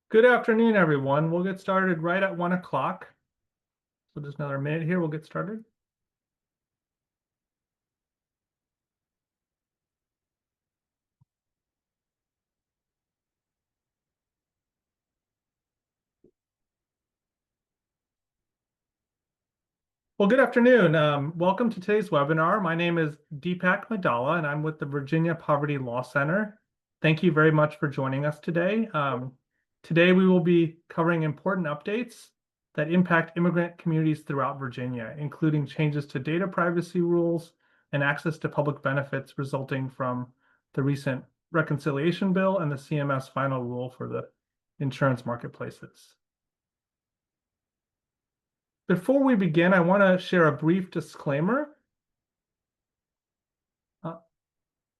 Good afternoon, everyone. We'll get started right at 1 o'clock. So just another minute here, we'll get started. Well, good afternoon. Welcome to today's webinar. My name is Deepak Madala, and I'm with the Virginia Poverty Law Center. Thank you very much for joining us today. Today, we will be covering important updates that impact immigrant communities throughout Virginia, including changes to data privacy rules and access to public benefits resulting from the recent reconciliation bill and the CMS final rule for the insurance marketplaces. Before we begin, I want to share a brief disclaimer.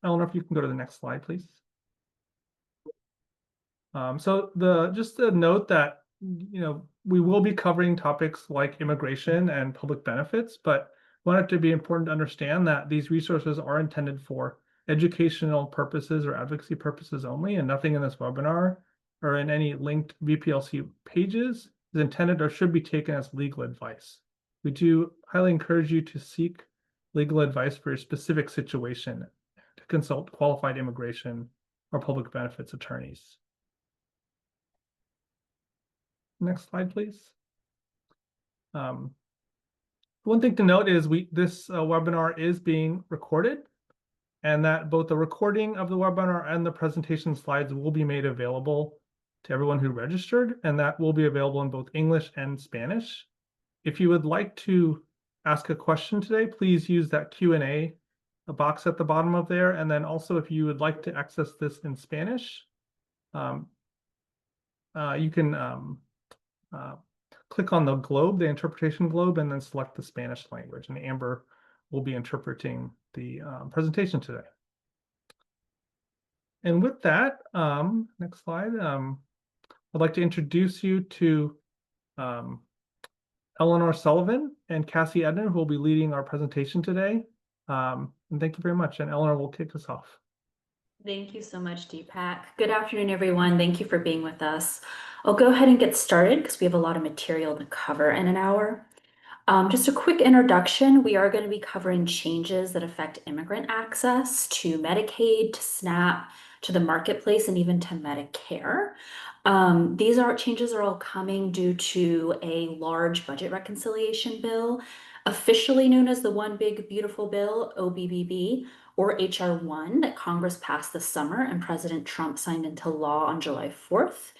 Eleanor, if you can go to the next slide, please. Just a note that we will be covering topics like immigration and public benefits, but want it to be important to understand that these resources are intended for educational purposes or advocacy purposes only, and nothing in this webinar or in any linked VPLC pages is intended or should be taken as legal advice. We do highly encourage you to seek legal advice for your specific situation, to consult qualified immigration or public benefits attorneys. Next slide, please. One thing to note is this webinar is being recorded, and that both the recording of the webinar and the presentation slides will be made available to everyone who registered, and that will be available in both English and Spanish. If you would like to ask a question today, please use that Q&A box at the bottom of there. And then also, if you would like to access this in Spanish, you can click on the globe, the interpretation globe, and then select the Spanish language. And Amber will be interpreting the presentation today. And with that, next slide, I'd like to introduce you to Eleanor Sullivan and Cassie Edner, who will be leading our presentation today. And thank you very much. And Eleanor will kick us off. Thank you so much, Deepak. Good afternoon, everyone. Thank you for being with us. I'll go ahead and get started because we have a lot of material to cover in an hour. Just a quick introduction. We are going to be covering changes that affect immigrant access to Medicaid, to SNAP, to the marketplace, and even to Medicare. These changes are all coming due to a large budget reconciliation bill, officially known as the One Big Beautiful Bill, OBBB, or HR 1, that Congress passed this summer and President Trump signed into law on July 4th.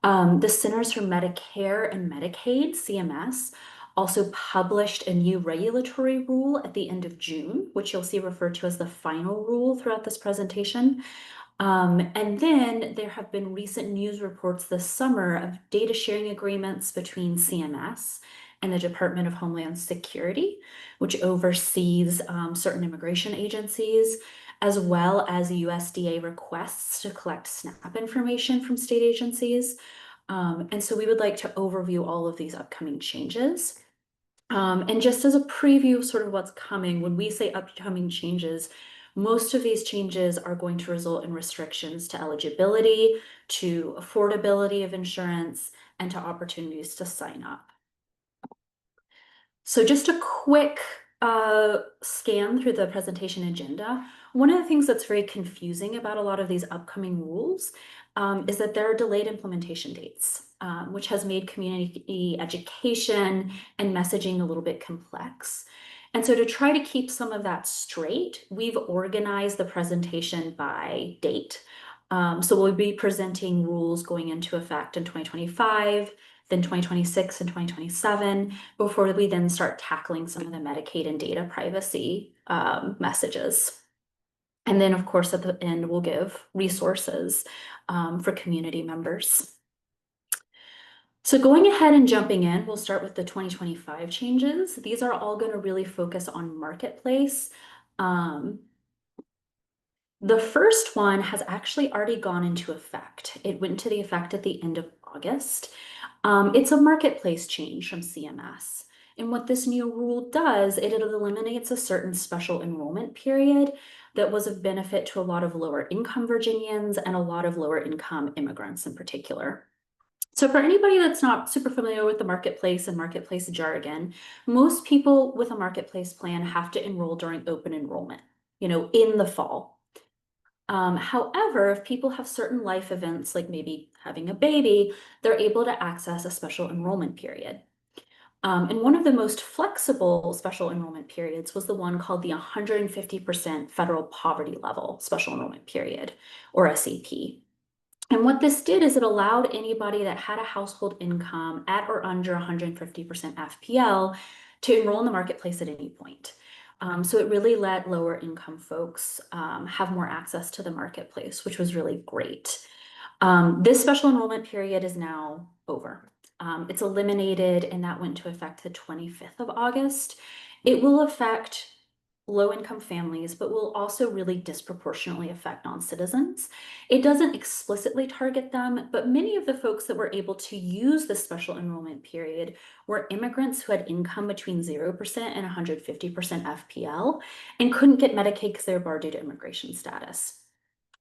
The Centers for Medicare and Medicaid, CMS, also published a new regulatory rule at the end of June, which you'll see referred to as the final rule throughout this presentation. And then there have been recent news reports this summer of data sharing agreements between CMS and the Department of Homeland Security, which oversees certain immigration agencies, as well as USDA requests to collect SNAP information from state agencies. And so we would like to overview all of these upcoming changes. And just as a preview of sort of what's coming, when we say upcoming changes, most of these changes are going to result in restrictions to eligibility, to affordability of insurance, and to opportunities to sign up. So just a quick scan through the presentation agenda. One of the things that's very confusing about a lot of these upcoming rules is that there are delayed implementation dates, which has made community education and messaging a little bit complex. And so to try to keep some of that straight, we've organized the presentation by date. So we'll be presenting rules going into effect in 2025, then 2026 and 2027, before we then start tackling some of the Medicaid and data privacy messages. And then, of course, at the end, we'll give resources for community members. So going ahead and jumping in, we'll start with the 2025 changes. These are all going to really focus on marketplace. The first one has actually already gone into effect. It went into the effect at the end of August. It's a marketplace change from CMS. And what this new rule does, it eliminates a certain special enrollment period that was of benefit to a lot of lower income Virginians and a lot of lower income immigrants in particular. So for anybody that's not super familiar with the marketplace and marketplace jargon, most people with a marketplace plan have to enroll during open enrollment, in the fall. However, if people have certain life events, like maybe having a baby, they're able to access a special enrollment period. And one of the most flexible special enrollment periods was the one called the 150% federal poverty level special enrollment period, or SEP. And what this did is it allowed anybody that had a household income at or under 150% FPL to enroll in the marketplace at any point. So it really let lower income folks have more access to the marketplace, which was really great. This special enrollment period is now over. It's eliminated, and that went into effect the 25th of August. It will affect low-income families, but will also really disproportionately affect non-citizens. It doesn't explicitly target them, but many of the folks that were able to use the special enrollment period were immigrants who had income between 0% and 150% FPL and couldn't get Medicaid because they were barred due to immigration status.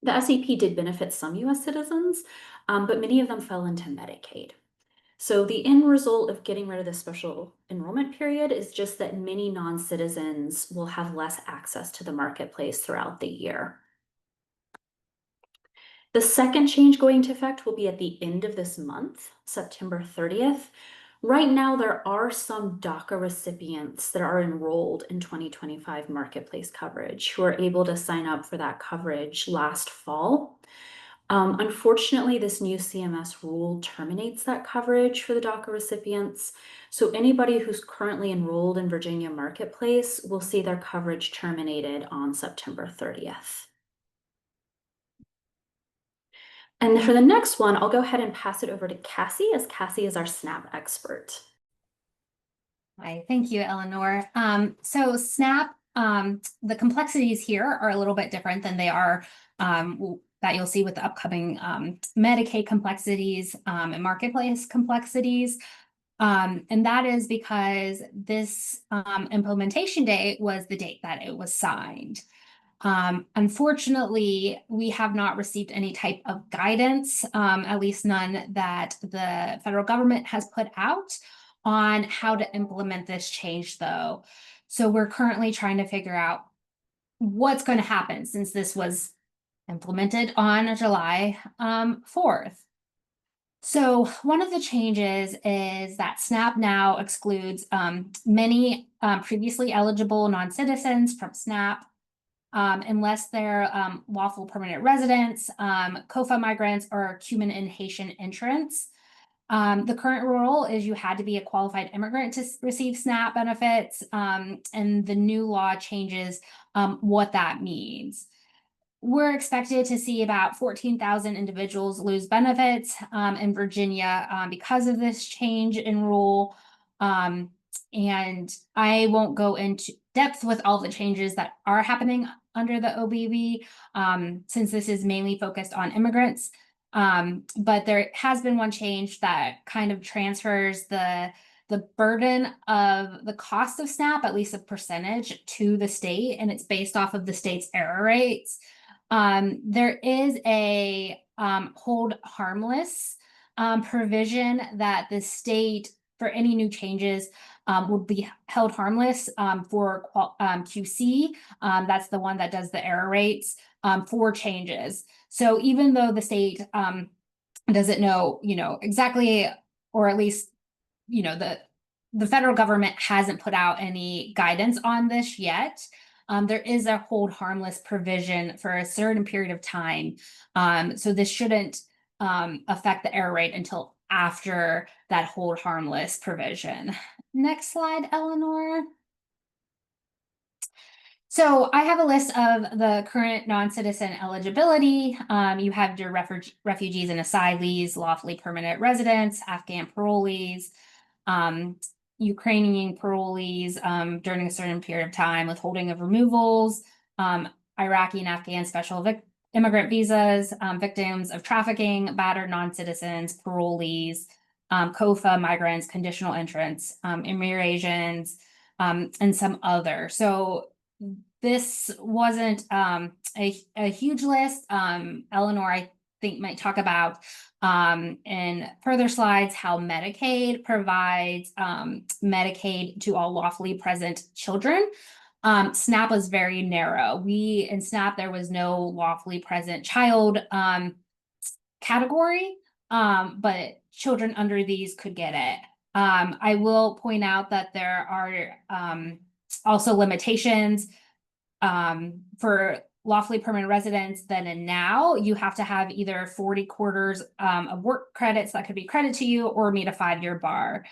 The SEP did benefit some US citizens, but many of them fell into Medicaid. So the end result of getting rid of the special enrollment period is just that many non-citizens will have less access to the marketplace throughout the year. The second change going into effect will be at the end of this month, September 30th. Right now, there are some DACA recipients that are enrolled in 2025 marketplace coverage who are able to sign up for that coverage last fall. Unfortunately, this new CMS rule terminates that coverage for the DACA recipients. So anybody who's currently enrolled in Virginia Marketplace will see their coverage terminated on September 30th. And for the next one, I'll go ahead and pass it over to Cassie, as Cassie is our SNAP expert. Hi, thank you, Eleanor. So SNAP, the complexities here are a little bit different than they are that you'll see with the upcoming Medicaid complexities and marketplace complexities. And that is because this implementation date was the date that it was signed. Unfortunately, we have not received any type of guidance, at least none that the federal government has put out on how to implement this change, though. So we're currently trying to figure out what's going to happen since this was implemented on July 4th. So one of the changes is that SNAP now excludes many previously eligible non-citizens from SNAP unless they're lawful permanent residents, COFA migrants, or Cuban and Haitian entrants. The current rule is you had to be a qualified immigrant to receive SNAP benefits, and the new law changes what that means. We're expected to see about 14,000 individuals lose benefits in Virginia because of this change in rule. And I won't go into depth with all the changes that are happening under the OBB, since this is mainly focused on immigrants. But there has been one change that kind of transfers the burden of the cost of SNAP, at least a percentage, to the state, and it's based off of the state's error rates. There is a hold harmless provision that the state, for any new changes, would be held harmless for QC. That's the one that does the error rates for changes. So even though the state doesn't know, exactly, or at least, the federal government hasn't put out any guidance on this yet, there is a hold harmless provision for a certain period of time. So this shouldn't affect the error rate until after that hold harmless provision. Next slide, Eleanor. So I have a list of the current non-citizen eligibility. You have your refugees and asylees, lawfully permanent residents, Afghan parolees, Ukrainian parolees during a certain period of time, withholding of removals, Iraqi and Afghan special immigrant visas, victims of trafficking, battered non-citizens, parolees, COFA migrants, conditional entrants, Asians, and some other. So this wasn't a huge list. Eleanor, I think might talk about in further slides how Medicaid provides Medicaid to all lawfully present children. SNAP was very narrow. In SNAP, there was no lawfully present child category, but children under these could get it. I will point out that there are also limitations for lawfully permanent residents. Then and now you have to have either 40 quarters of work credits that could be credited to you or meet a 5-year bar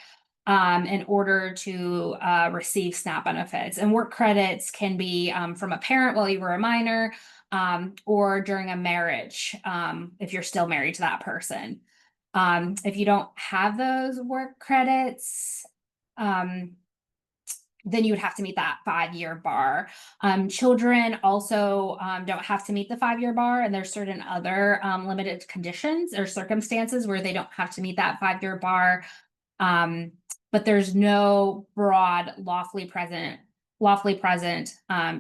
in order to receive SNAP benefits. And work credits can be from a parent while you were a minor or during a marriage if you're still married to that person. If you don't have those work credits, then you would have to meet that 5-year bar. Children also don't have to meet the 5-year bar, and there's certain other limited conditions or circumstances where they don't have to meet that 5-year bar. But there's no broad lawfully present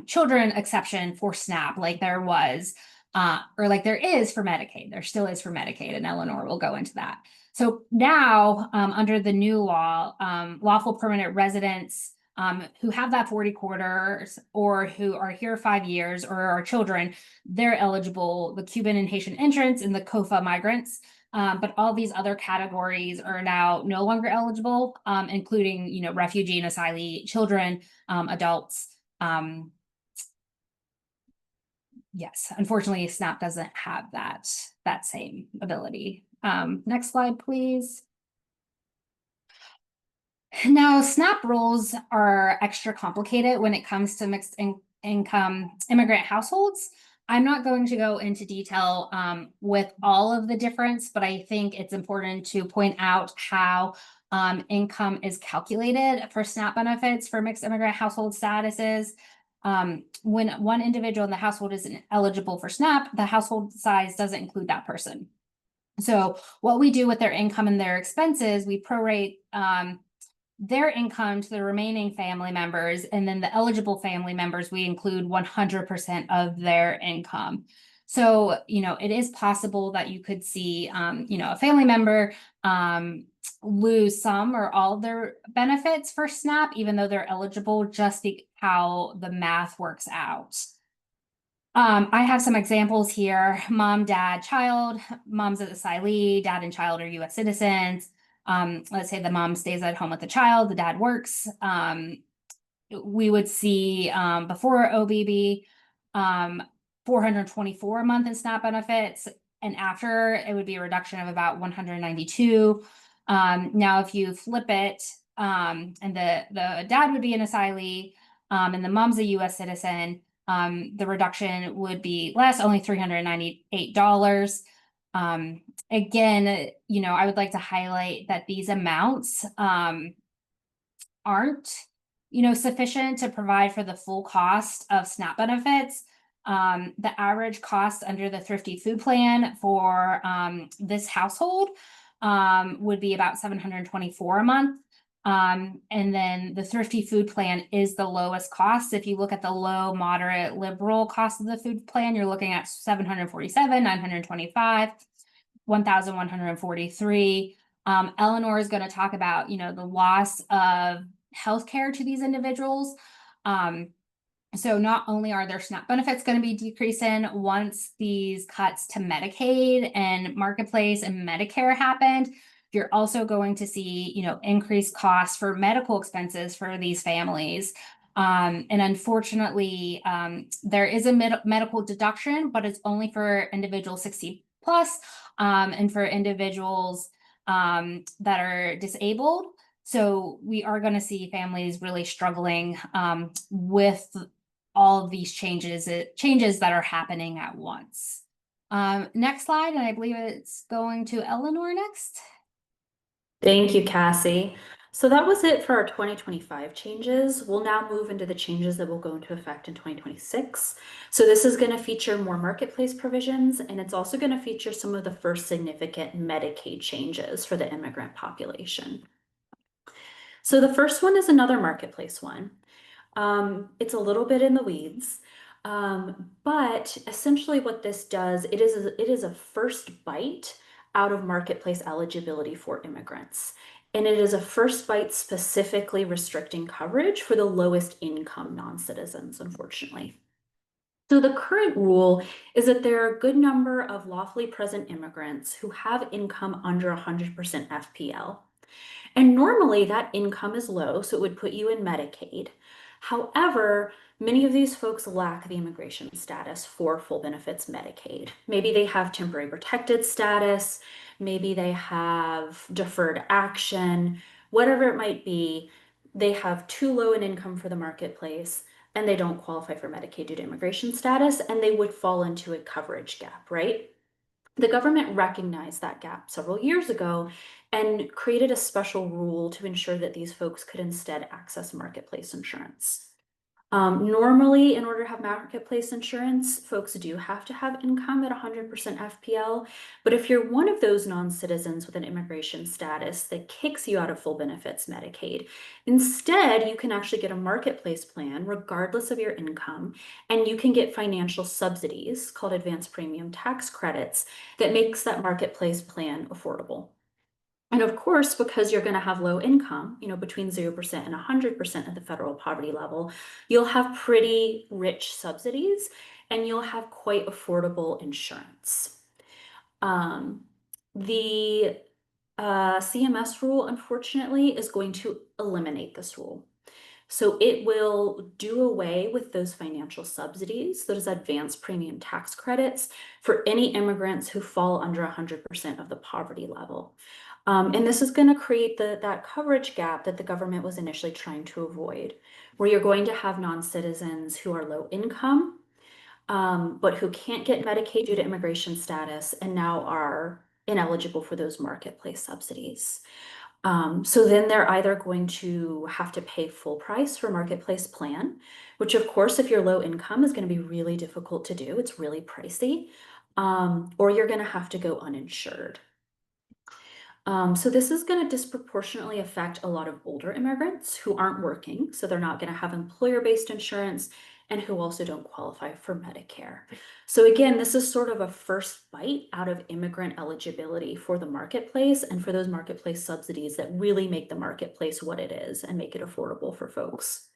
children exception for SNAP like there was or like there is for Medicaid. There still is for Medicaid, and Eleanor will go into that. So now under the new law, lawful permanent residents who have that 40 quarters or who are here 5 years or are children, they're eligible. The Cuban and Haitian entrants and the COFA migrants, but all these other categories are now no longer eligible, including, refugee and asylee children, adults. Yes, unfortunately, SNAP doesn't have that same ability. Next slide, please. Now, SNAP rules are extra complicated when it comes to mixed income immigrant households. I'm not going to go into detail with all of the difference, but I think it's important to point out how income is calculated for SNAP benefits for mixed immigrant household statuses. When one individual in the household isn't eligible for SNAP, the household size doesn't include that person. So what we do with their income and their expenses, we prorate their income to the remaining family members, and then the eligible family members, we include 100% of their income. So, it is possible that you could see, a family member lose some or all of their benefits for SNAP, even though they're eligible, just how the math works out. I have some examples here. Mom, dad, child. Mom's an asylee, dad and child are US citizens. Let's say the mom stays at home with the child, the dad works. We would see before OBB, 424 a month in SNAP benefits, and after it would be a reduction of about 192. Now, if you flip it, and the dad would be an asylee, and the mom's a US citizen, the reduction would be less, only $398. Again, I would like to highlight that these amounts aren't, sufficient to provide for the full cost of SNAP benefits. The average cost under the Thrifty Food Plan for this household would be about $724 a month. And then the Thrifty Food Plan is the lowest cost. If you look at the low, moderate, liberal cost of the food plan, you're looking at $747, $925, $1,143. Eleanor is going to talk about, the loss of healthcare to these individuals. So not only are their SNAP benefits going to be decreasing once these cuts to Medicaid and Marketplace and Medicare happened, you're also going to see, increased costs for medical expenses for these families. And unfortunately, there is a medical deduction, but it's only for individuals 60 plus and for individuals that are disabled. So we are going to see families really struggling with all of these changes that are happening at once. Next slide, and I believe it's going to Eleanor next. Thank you, Cassie. So that was it for our 2025 changes. We'll now move into the changes that will go into effect in 2026. So this is going to feature more marketplace provisions, and it's also going to feature some of the first significant Medicaid changes for the immigrant population. So the first one is another marketplace one. It's a little bit in the weeds, But essentially what this does, it is a first bite out of marketplace eligibility for immigrants. And it is a first bite specifically restricting coverage for the lowest income non-citizens, unfortunately. So the current rule is that there are a good number of lawfully present immigrants who have income under 100% FPL. And normally that income is low, so it would put you in Medicaid. However, many of these folks lack the immigration status for full benefits Medicaid. Maybe they have temporary protected status, maybe they have deferred action, whatever it might be, they have too low an income for the marketplace and they don't qualify for Medicaid due to immigration status, and they would fall into a coverage gap, right? The government recognized that gap several years ago and created a special rule to ensure that these folks could instead access marketplace insurance. Normally, in order to have marketplace insurance, folks do have to have income at 100% FPL. But if you're one of those non-citizens with an immigration status that kicks you out of full benefits Medicaid, instead, you can actually get a marketplace plan regardless of your income, and you can get financial subsidies called advanced premium tax credits that makes that marketplace plan affordable. And of course, because you're going to have low income, between 0% and 100% of the federal poverty level, you'll have pretty rich subsidies and you'll have quite affordable insurance. The CMS rule, unfortunately, is going to eliminate this rule. So it will do away with those financial subsidies, those advanced premium tax credits for any immigrants who fall under 100% of the poverty level. And this is going to create that coverage gap that the government was initially trying to avoid, where you're going to have non-citizens who are low income, but who can't get Medicaid due to immigration status and now are ineligible for those marketplace subsidies. So then they're either going to have to pay full price for marketplace plan, which of course, if you're low income, is going to be really difficult to do. It's really pricey. Or you're going to have to go uninsured. So this is going to disproportionately affect a lot of older immigrants who aren't working, so they're not going to have employer-based insurance and who also don't qualify for Medicare. So again, this is sort of a first bite out of immigrant eligibility for the marketplace and for those marketplace subsidies that really make the marketplace what it is and make it affordable for folks.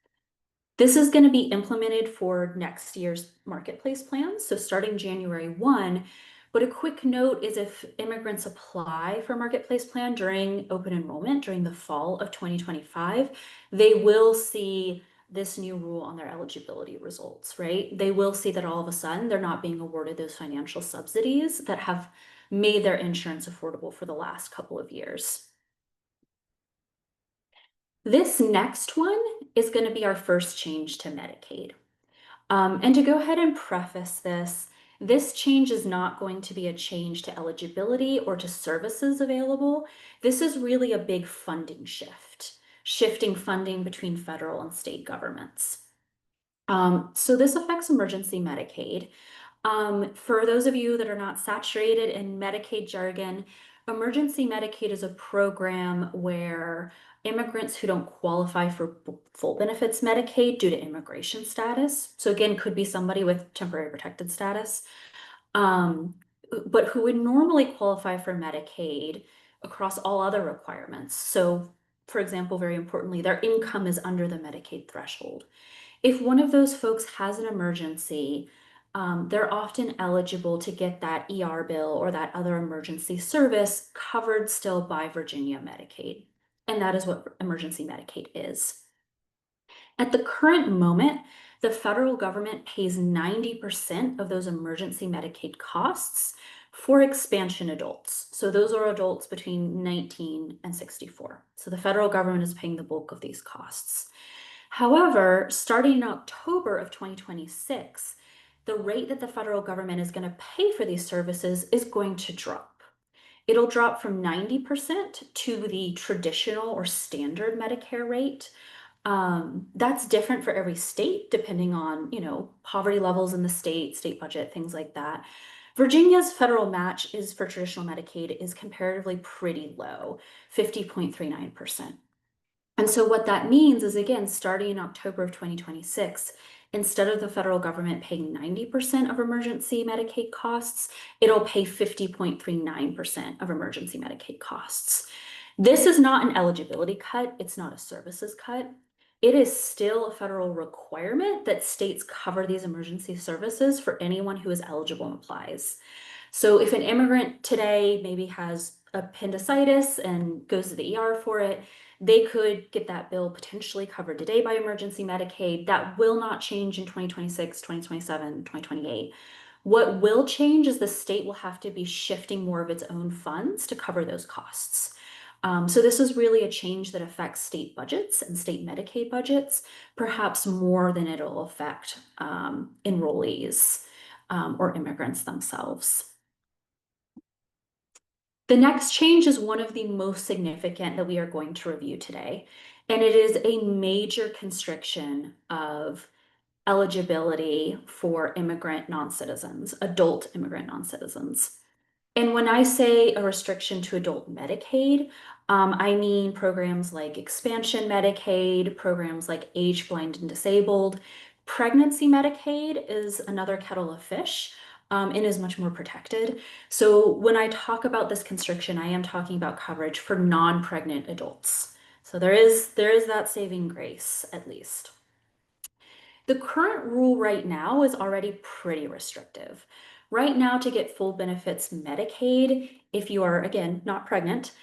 This is going to be implemented for next year's marketplace plans, so starting January 1. But a quick note is if immigrants apply for marketplace plan during open enrollment during the fall of 2025, they will see this new rule on their eligibility results, right? They will see that all of a sudden they're not being awarded those financial subsidies that have made their insurance affordable for the last couple of years. This next one is going to be our first change to Medicaid. And to go ahead and preface this change is not going to be a change to eligibility or to services available. This is really a big funding shift, shifting funding between federal and state governments. So this affects emergency Medicaid. For those of you that are not saturated in Medicaid jargon, emergency Medicaid is a program where immigrants who don't qualify for full benefits Medicaid due to immigration status, so again, could be somebody with temporary protected status, but who would normally qualify for Medicaid across all other requirements. So, for example, very importantly, their income is under the Medicaid threshold. If one of those folks has an emergency, they're often eligible to get that ER bill or that other emergency service covered still by Virginia Medicaid. And that is what emergency Medicaid is. At the current moment, the federal government pays 90% of those emergency Medicaid costs for expansion adults. So those are adults between 19 and 64. So the federal government is paying the bulk of these costs. However, starting in October of 2026, the rate that the federal government is going to pay for these services is going to drop. It'll drop from 90% to the traditional or standard Medicare rate. That's different for every state, depending on, poverty levels in the state budget, things like that. Virginia's federal match is for traditional Medicaid is comparatively pretty low, 50.39%. And so what that means is, again, starting in October of 2026, instead of the federal government paying 90% of emergency Medicaid costs, it'll pay 50.39% of emergency Medicaid costs. This is not an eligibility cut. It's not a services cut. It is still a federal requirement that states cover these emergency services for anyone who is eligible and applies. So if an immigrant today maybe has appendicitis and goes to the ER for it, they could get that bill potentially covered today by emergency Medicaid. That will not change in 2026, 2027, 2028. What will change is the state will have to be shifting more of its own funds to cover those costs. So this is really a change that affects state budgets and state Medicaid budgets, perhaps more than it'll affect enrollees or immigrants themselves. The next change is one of the most significant that we are going to review today, and it is a major constriction of eligibility for immigrant non-citizens, adult immigrant non-citizens. And when I say a restriction to adult Medicaid, I mean programs like expansion Medicaid, programs like age blind and disabled. Pregnancy Medicaid is another kettle of fish and is much more protected. So when I talk about this constriction, I am talking about coverage for non-pregnant adults. So there is that saving grace, at least. The current rule right now is already pretty restrictive. Right now, to get full benefits Medicaid, if you are, again, not pregnant,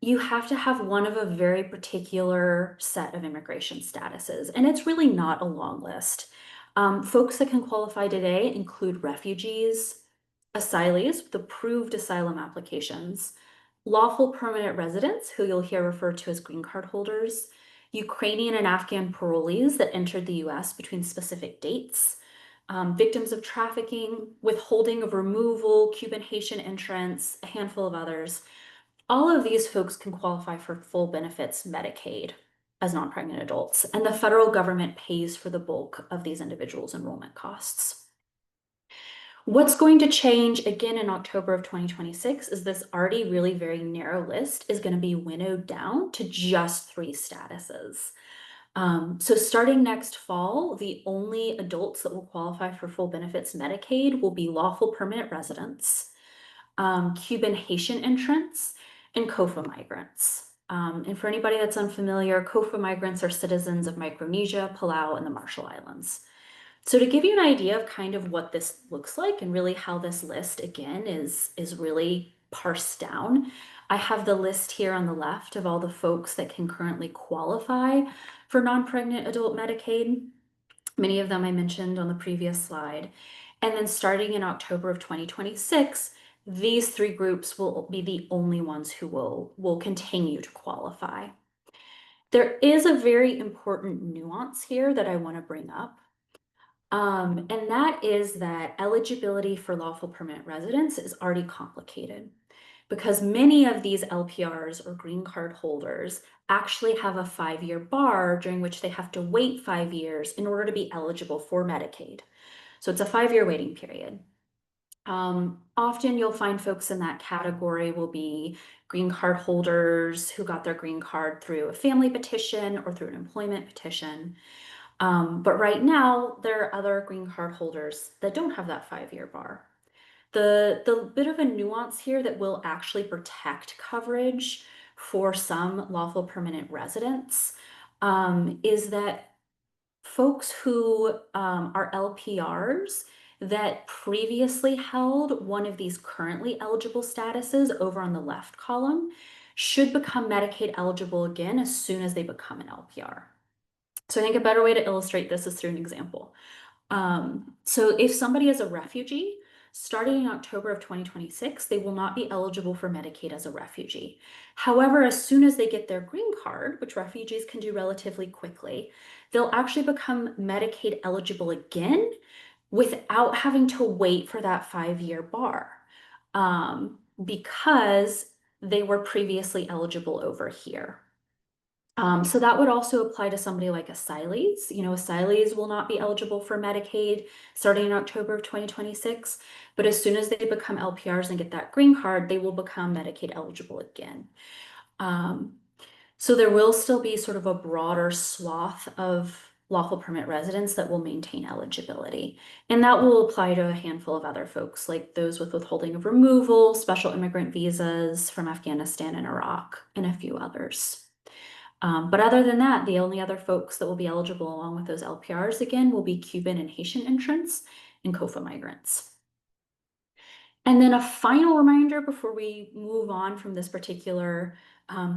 you have to have one of a very particular set of immigration statuses, and it's really not a long list. Folks that can qualify today include refugees, asylees with approved asylum applications, lawful permanent residents, who you'll hear referred to as green card holders, Ukrainian and Afghan parolees that entered the US between specific dates, victims of trafficking, withholding of removal, Cuban Haitian entrants, a handful of others. All of these folks can qualify for full benefits Medicaid as non-pregnant adults, and the federal government pays for the bulk of these individuals' enrollment costs. What's going to change again in October of 2026 is this already really very narrow list is going to be winnowed down to just 3 statuses. So starting next fall, the only adults that will qualify for full benefits Medicaid will be lawful permanent residents, Cuban Haitian entrants, and COFA migrants. And for anybody that's unfamiliar, COFA migrants are citizens of Micronesia, Palau, and the Marshall Islands. So to give you an idea of kind of what this looks like and really how this list again is really parsed down, I have the list here on the left of all the folks that can currently qualify for non-pregnant adult Medicaid. Many of them I mentioned on the previous slide. And then starting in October of 2026, these 3 groups will be the only ones who will continue to qualify. There is a very important nuance here that I want to bring up. And that is that eligibility for lawful permanent residence is already complicated because many of these LPRs or green card holders actually have a 5-year bar during which they have to wait 5 years in order to be eligible for Medicaid. So it's a 5-year waiting period. Often you'll find folks in that category will be green card holders who got their green card through a family petition or through an employment petition. But right now, there are other green card holders that don't have that 5-year bar. The bit of a nuance here that will actually protect coverage for some lawful permanent residents is that folks who are LPRs that previously held one of these currently eligible statuses over on the left column should become Medicaid eligible again as soon as they become an LPR. So I think a better way to illustrate this is through an example. So if somebody is a refugee, starting in October of 2026, they will not be eligible for Medicaid as a refugee. However, as soon as they get their green card, which refugees can do relatively quickly, they'll actually become Medicaid eligible again without having to wait for that 5-year bar because they were previously eligible over here. So that would also apply to somebody like asylees. You know, asylees will not be eligible for Medicaid starting in October of 2026, but as soon as they become LPRs and get that green card, they will become Medicaid eligible again. So there will still be sort of a broader swath of lawful permanent residents that will maintain eligibility. And that will apply to a handful of other folks, like those with withholding of removal, special immigrant visas from Afghanistan and Iraq, and a few others. But other than that, the only other folks that will be eligible along with those LPRs again will be Cuban and Haitian entrants and COFA migrants. And then a final reminder before we move on from this particular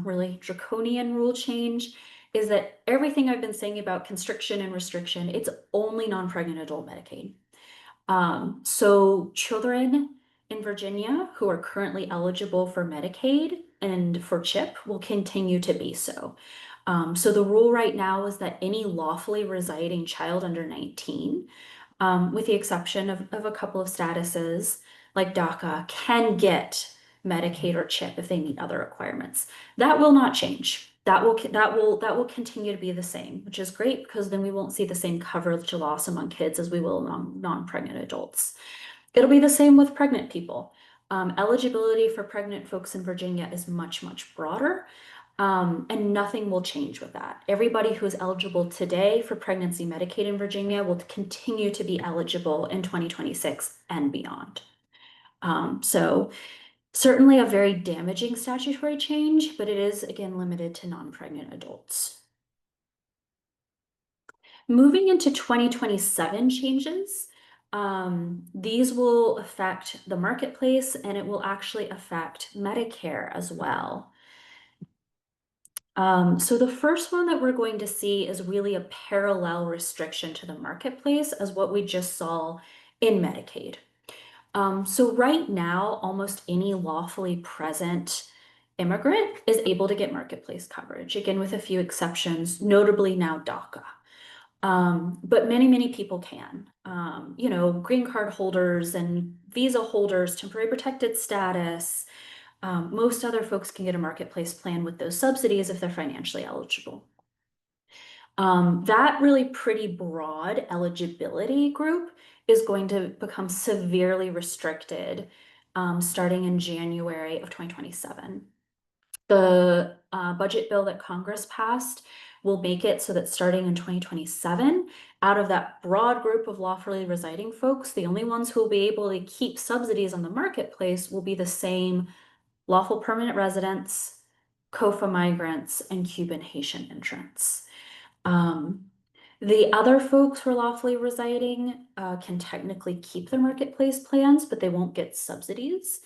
really draconian rule change is that everything I've been saying about constriction and restriction, it's only non-pregnant adult Medicaid. So children in Virginia who are currently eligible for Medicaid and for CHIP will continue to be so. So the rule right now is that any lawfully residing child under 19, with the exception of a couple of statuses like DACA, can get Medicaid or CHIP if they meet other requirements. That will not change. That will continue to be the same, which is great because then we won't see the same coverage loss among kids as we will among non-pregnant adults. It'll be the same with pregnant people. Eligibility for pregnant folks in Virginia is much, much broader, and nothing will change with that. Everybody who is eligible today for pregnancy Medicaid in Virginia will continue to be eligible in 2026 and beyond. So certainly a very damaging statutory change, but it is again limited to non-pregnant adults. Moving into 2027 changes, these will affect the marketplace and it will actually affect Medicare as well. So the first one that we're going to see is really a parallel restriction to the marketplace as what we just saw in Medicaid. So right now, almost any lawfully present immigrant is able to get marketplace coverage, again, with a few exceptions, notably now DACA. But many people can. You know, green card holders and visa holders, temporary protected status, most other folks can get a marketplace plan with those subsidies if they're financially eligible. That really pretty broad eligibility group is going to become severely restricted starting in January of 2027. The budget bill that Congress passed will make it so that starting in 2027, out of that broad group of lawfully residing folks, the only ones who will be able to keep subsidies on the marketplace will be the same lawful permanent residents, COFA migrants, and Cuban Haitian entrants. The other folks who are lawfully residing can technically keep their marketplace plans, but they won't get subsidies.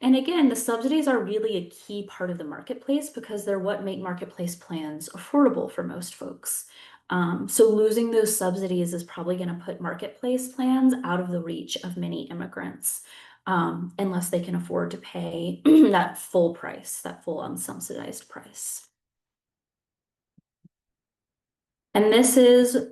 And again, the subsidies are really a key part of the marketplace because they're what make marketplace plans affordable for most folks. So losing those subsidies is probably going to put marketplace plans out of the reach of many immigrants, unless they can afford to pay that full price, that full unsubsidized price. And this is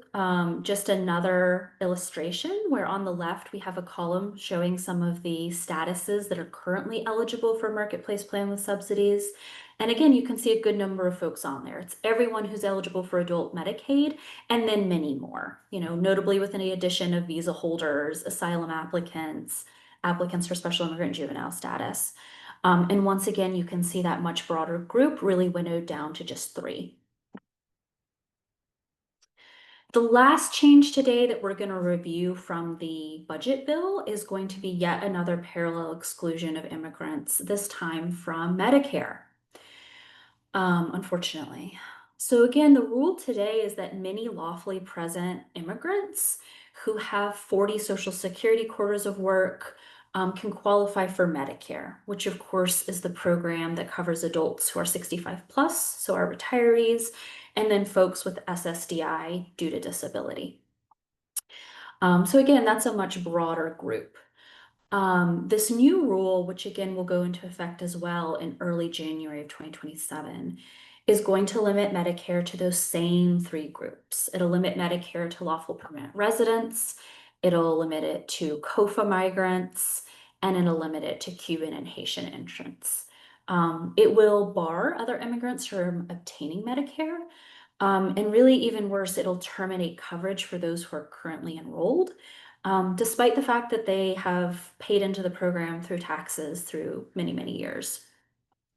just another illustration where on the left we have a column showing some of the statuses that are currently eligible for marketplace plan with subsidies. And again, you can see a good number of folks on there. It's everyone who's eligible for adult Medicaid and then many more, you know, notably with any addition of visa holders, asylum applicants, applicants for special immigrant juvenile status. And once again, you can see that much broader group really winnowed down to just 3. The last change today that we're going to review from the budget bill is going to be yet another parallel exclusion of immigrants, this time from Medicare, unfortunately. So again, the rule today is that many lawfully present immigrants who have 40 Social Security quarters of work can qualify for Medicare, which of course is the program that covers adults who are 65 plus, so our retirees, and then folks with SSDI due to disability. So again, that's a much broader group. This new rule, which again will go into effect as well in early January of 2027, is going to limit Medicare to those same 3 groups. It'll limit Medicare to lawful permanent residents, it'll limit it to COFA migrants, and it'll limit it to Cuban and Haitian entrants. It will bar other immigrants from obtaining Medicare, and really even worse, it'll terminate coverage for those who are currently enrolled, despite the fact that they have paid into the program through taxes through many years.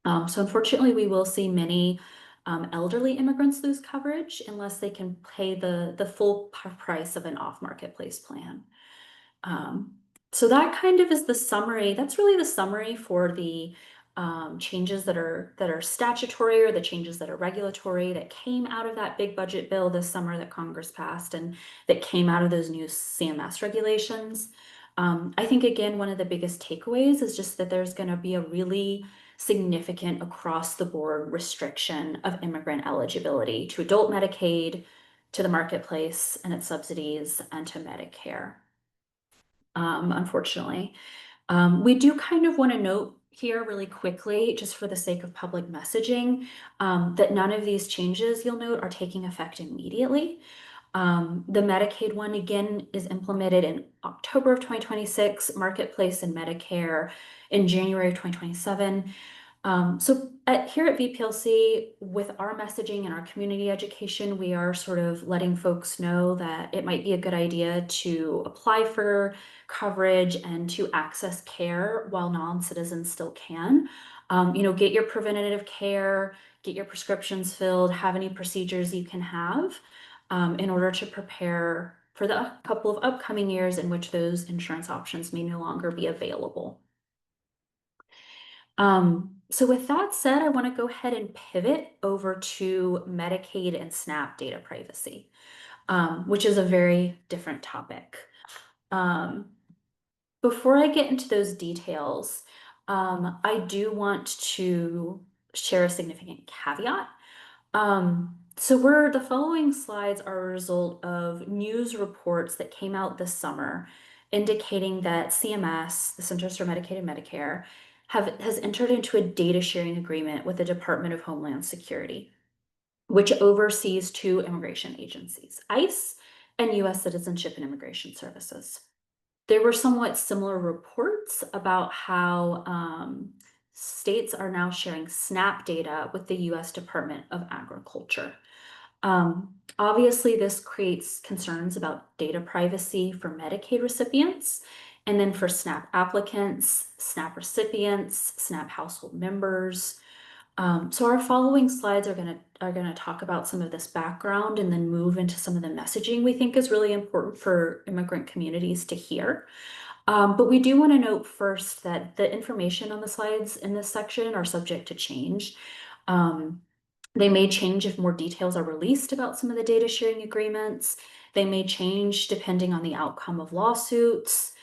So unfortunately, we will see many elderly immigrants lose coverage unless they can pay the full price of an off-marketplace plan. So that kind of is the summary. That's really the summary for the changes that are statutory, or the changes that are regulatory, that came out of that big budget bill this summer that Congress passed, and that came out of those new CMS regulations. I think, again, one of the biggest takeaways is just that there's going to be a really significant across the board restriction of immigrant eligibility to adult Medicaid, to the marketplace and its subsidies, and to Medicare. Unfortunately. We do kind of want to note here really quickly, just for the sake of public messaging, that none of these changes, you'll note, are taking effect immediately. The Medicaid one, again, is implemented in October of 2026, Marketplace and Medicare in January of 2027. So here at VPLC, with our messaging and our community education, we are sort of letting folks know that it might be a good idea to apply for coverage and to access care while non-citizens still can. Get your preventative care, get your prescriptions filled, have any procedures you can have in order to prepare for the couple of upcoming years in which those insurance options may no longer be available. So with that said, I want to go ahead and pivot over to Medicaid and SNAP data privacy, which is a very different topic. Before I get into those details, I do want to share a significant caveat. So the following slides are a result of news reports that came out this summer indicating that CMS, the Centers for Medicaid and Medicare, has entered into a data sharing agreement with the Department of Homeland Security, which oversees two immigration agencies, ICE and U.S. Citizenship and Immigration Services. There were somewhat similar reports about how states are now sharing SNAP data with the U.S. Department of Agriculture. Obviously, this creates concerns about data privacy for Medicaid recipients, and then for SNAP applicants, SNAP recipients, SNAP household members. So our following slides are gonna talk about some of this background and then move into some of the messaging we think is really important for immigrant communities to hear. But we do want to note first that the information on the slides in this section are subject to change. They may change if more details are released about some of the data sharing agreements. They may change depending on the outcome of lawsuits.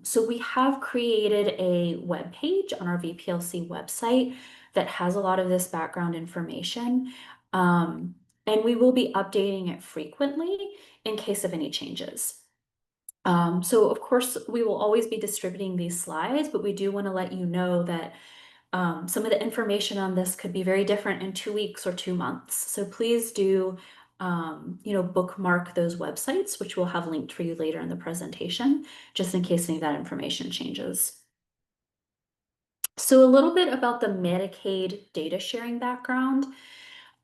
So we have created a web page on our VPLC website that has a lot of this background information. And we will be updating it frequently in case of any changes. So of course, we will always be distributing these slides, but we do want to let you know that some of the information on this could be very different in 2 weeks or 2 months. So please do, bookmark those websites, which we'll have linked for you later in the presentation, just in case any of that information changes. So a little bit about the Medicaid data sharing background.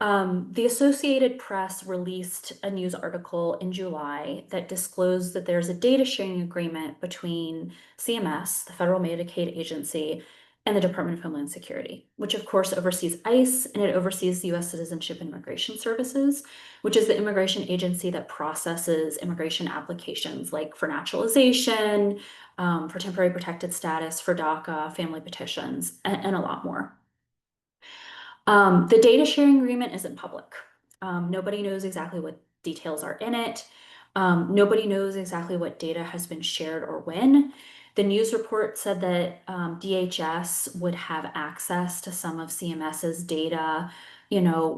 The Associated Press released a news article in July that disclosed that there's a data sharing agreement between CMS, the Federal Medicaid Agency, and the Department of Homeland Security, which of course oversees ICE, and it oversees the U.S. Citizenship and Immigration Services, which is the immigration agency that processes immigration applications like for naturalization, for temporary protected status, for DACA, family petitions, and a lot more. The data sharing agreement isn't public. Nobody knows exactly what details are in it. Nobody knows exactly what data has been shared or when. The news report said that DHS would have access to some of CMS's data,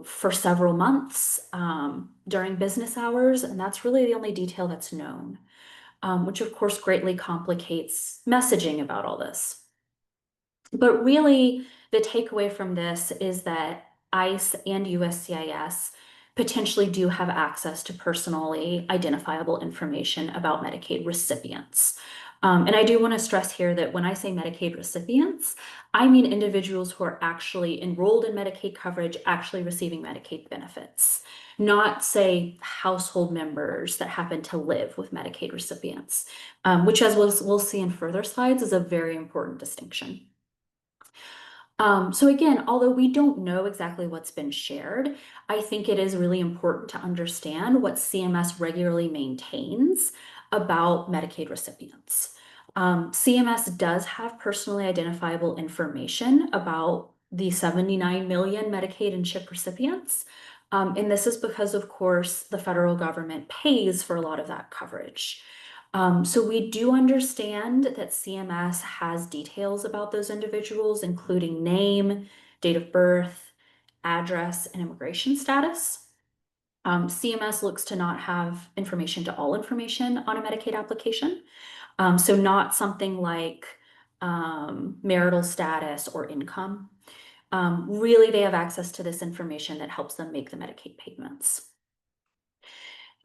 for several months during business hours, and that's really the only detail that's known, which of course greatly complicates messaging about all this. But really, the takeaway from this is that ICE and USCIS potentially do have access to personally identifiable information about Medicaid recipients. And I do want to stress here that when I say Medicaid recipients, I mean individuals who are actually enrolled in Medicaid coverage, actually receiving Medicaid benefits, not, say, household members that happen to live with Medicaid recipients, which, as we'll see in further slides, is a very important distinction. So again, although we don't know exactly what's been shared, I think it is really important to understand what CMS regularly maintains about Medicaid recipients. CMS does have personally identifiable information about the 79 million Medicaid and CHIP recipients. And this is because, of course, the federal government pays for a lot of that coverage. So we do understand that CMS has details about those individuals, including name, date of birth, address, and immigration status. CMS looks to not have information to all information on a Medicaid application. So not something like marital status or income. Really, they have access to this information that helps them make the Medicaid payments.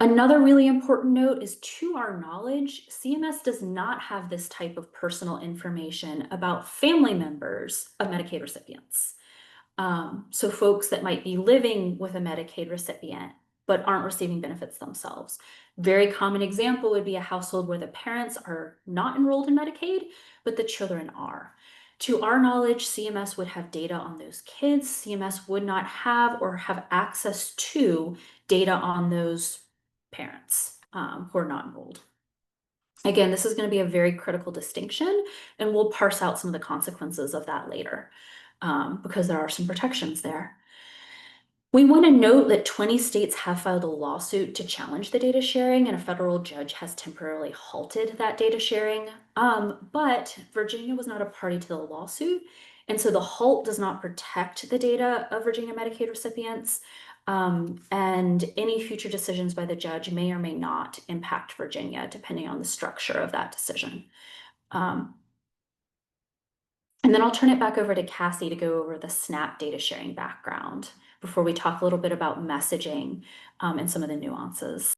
Another really important note is, to our knowledge, CMS does not have this type of personal information about family members of Medicaid recipients. So folks that might be living with a Medicaid recipient but aren't receiving benefits themselves. Very common example would be a household where the parents are not enrolled in Medicaid, but the children are. To our knowledge, CMS would have data on those kids. CMS would not have or have access to data on those parents who are not enrolled. Again, this is going to be a very critical distinction, and we'll parse out some of the consequences of that later because there are some protections there. We want to note that 20 states have filed a lawsuit to challenge the data sharing, and a federal judge has temporarily halted that data sharing. But Virginia was not a party to the lawsuit, and so the halt does not protect the data of Virginia Medicaid recipients. And any future decisions by the judge may or may not impact Virginia, depending on the structure of that decision. And then I'll turn it back over to Cassie to go over the SNAP data sharing background before we talk a little bit about messaging and some of the nuances.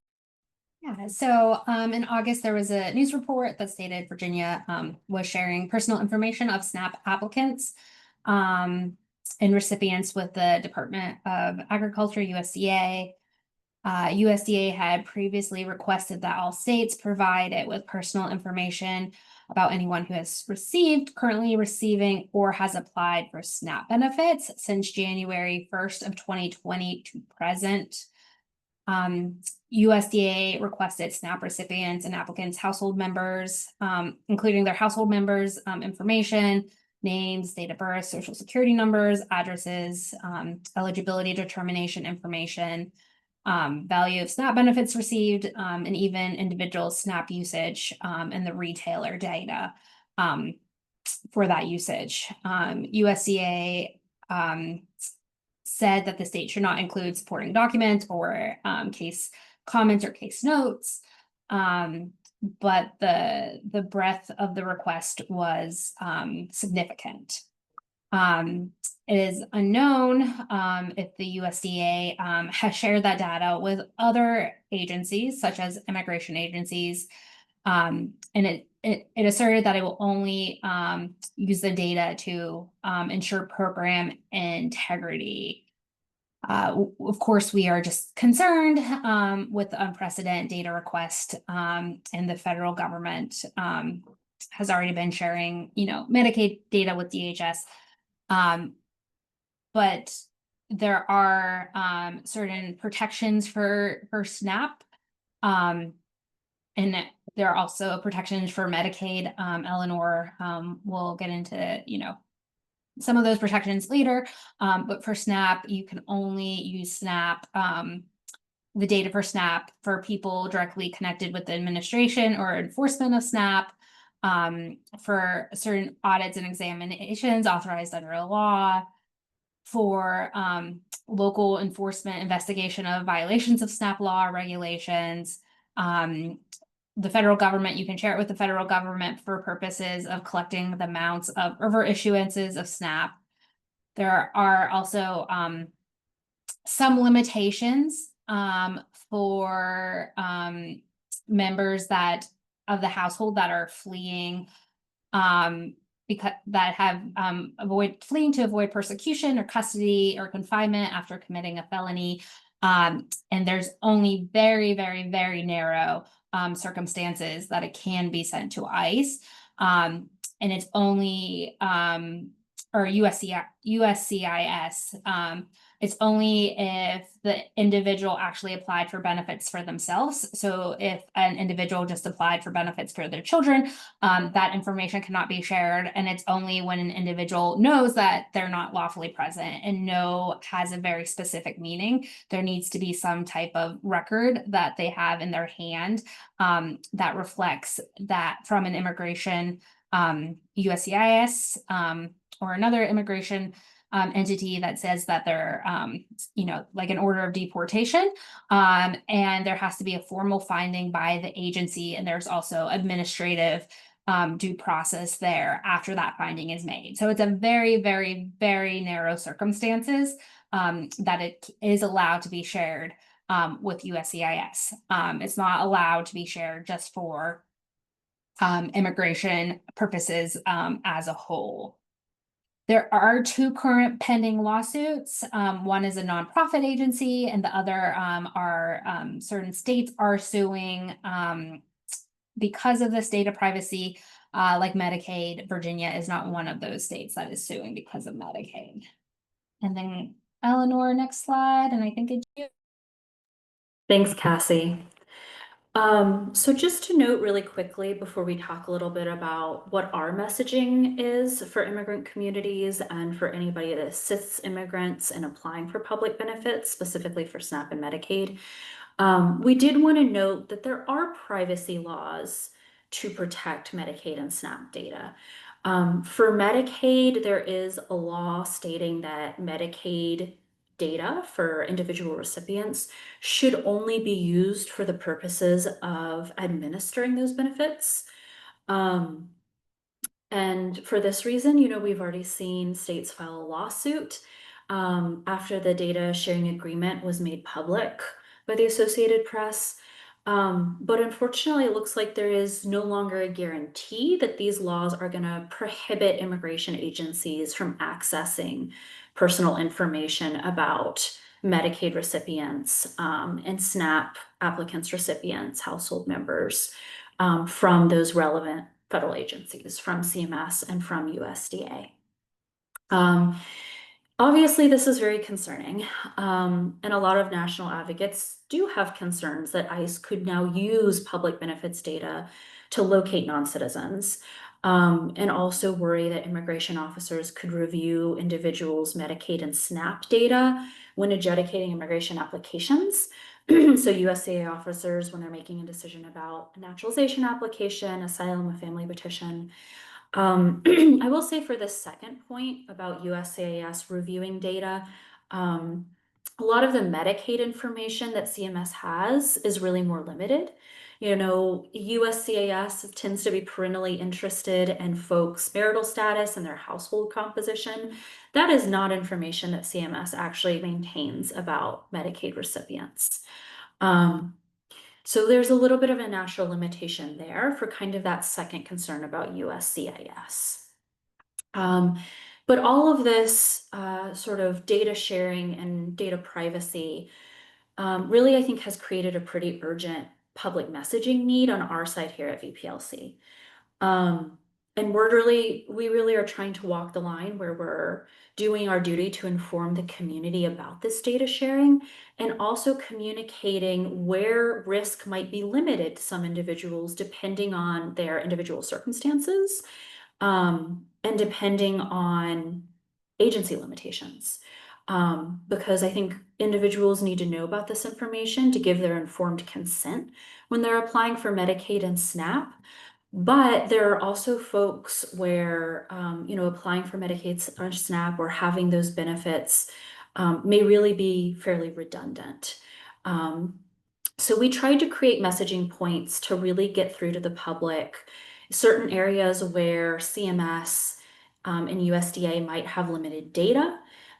Yeah, so in August, there was a news report that stated Virginia was sharing personal information of SNAP applicants and recipients with the Department of Agriculture, USDA. USDA had previously requested that all states provide it with personal information about anyone who has received, currently receiving, or has applied for SNAP benefits since January 1st of 2020 to present. USDA requested SNAP recipients and applicants' household members, including their household members' information, names, date of birth, social security numbers, addresses, eligibility determination information, value of SNAP benefits received, and even individual SNAP usage and the retailer data for that usage. USDA said that the state should not include supporting documents or case comments or case notes, but the breadth of the request was significant. It is unknown if the USDA has shared that data with other agencies, such as immigration agencies, and it asserted that it will only use the data to ensure program integrity. Of course, we are just concerned with the unprecedented data request, and the federal government has already been sharing, Medicaid data with DHS. But there are certain protections for SNAP, and there are also protections for Medicaid. Eleanor will get into some of those protections later, but for SNAP, you can only use SNAP, the data for SNAP, for people directly connected with the administration or enforcement of SNAP, for certain audits and examinations authorized under a law, for local enforcement investigation of violations of SNAP law regulations. The federal government, you can share it with the federal government for purposes of collecting the amounts of over issuances of SNAP. There are also some limitations for members of the household that are fleeing because that have fleeing to avoid persecution or custody or confinement after committing a felony. And there's only very, very, very narrow circumstances that it can be sent to ICE. And it's only or USCIS. It's only if the individual actually applied for benefits for themselves. So if an individual just applied for benefits for their children, that information cannot be shared. And it's only when an individual knows that they're not lawfully present, and know has a very specific meaning. There needs to be some type of record that they have in their hand that reflects that from an immigration USCIS or another immigration entity that says that they're, like an order of deportation. And there has to be a formal finding by the agency. And there's also administrative due process there after that finding is made. So it's a very, very, very narrow circumstances that it is allowed to be shared with USCIS. It's not allowed to be shared just for immigration purposes as a whole. There are two current pending lawsuits. One is a nonprofit agency, and the other are certain states are suing because of this data privacy, like Medicaid. Virginia is not one of those states that is suing because of Medicaid. And then Eleanor, next slide, and I think it's you. Thanks, Cassie. So just to note really quickly before we talk a little bit about what our messaging is for immigrant communities and for anybody that assists immigrants in applying for public benefits, specifically for SNAP and Medicaid, we did want to note that there are privacy laws to protect Medicaid and SNAP data. For Medicaid, there is a law stating that Medicaid data for individual recipients should only be used for the purposes of administering those benefits. And for this reason, we've already seen states file a lawsuit after the data sharing agreement was made public by the Associated Press. But unfortunately, it looks like there is no longer a guarantee that these laws are going to prohibit immigration agencies from accessing personal information about Medicaid recipients and SNAP applicants, recipients, household members from those relevant federal agencies, from CMS and from USDA. Obviously, this is very concerning, and a lot of national advocates do have concerns that ICE could now use public benefits data to locate non-citizens, and also worry that immigration officers could review individuals' Medicaid and SNAP data when adjudicating immigration applications. So USDA officers, when they're making a decision about a naturalization application, asylum, a family petition. I will say for the second point about USCIS reviewing data, a lot of the Medicaid information that CMS has is really more limited. USCIS tends to be perennially interested in folks' marital status and their household composition. That is not information that CMS actually maintains about Medicaid recipients. So there's a little bit of a natural limitation there for kind of that second concern about USCIS. But all of this sort of data sharing and data privacy really, I think, has created a pretty urgent public messaging need on our side here at VPLC. And we really are trying to walk the line where we're doing our duty to inform the community about this data sharing, and also communicating where risk might be limited to some individuals depending on their individual circumstances, and depending on agency limitations. Because I think individuals need to know about this information to give their informed consent when they're applying for Medicaid and SNAP. But there are also folks where, applying for Medicaid or SNAP or having those benefits may really be fairly redundant. So we tried to create messaging points to really get through to the public certain areas where CMS and USDA might have limited data,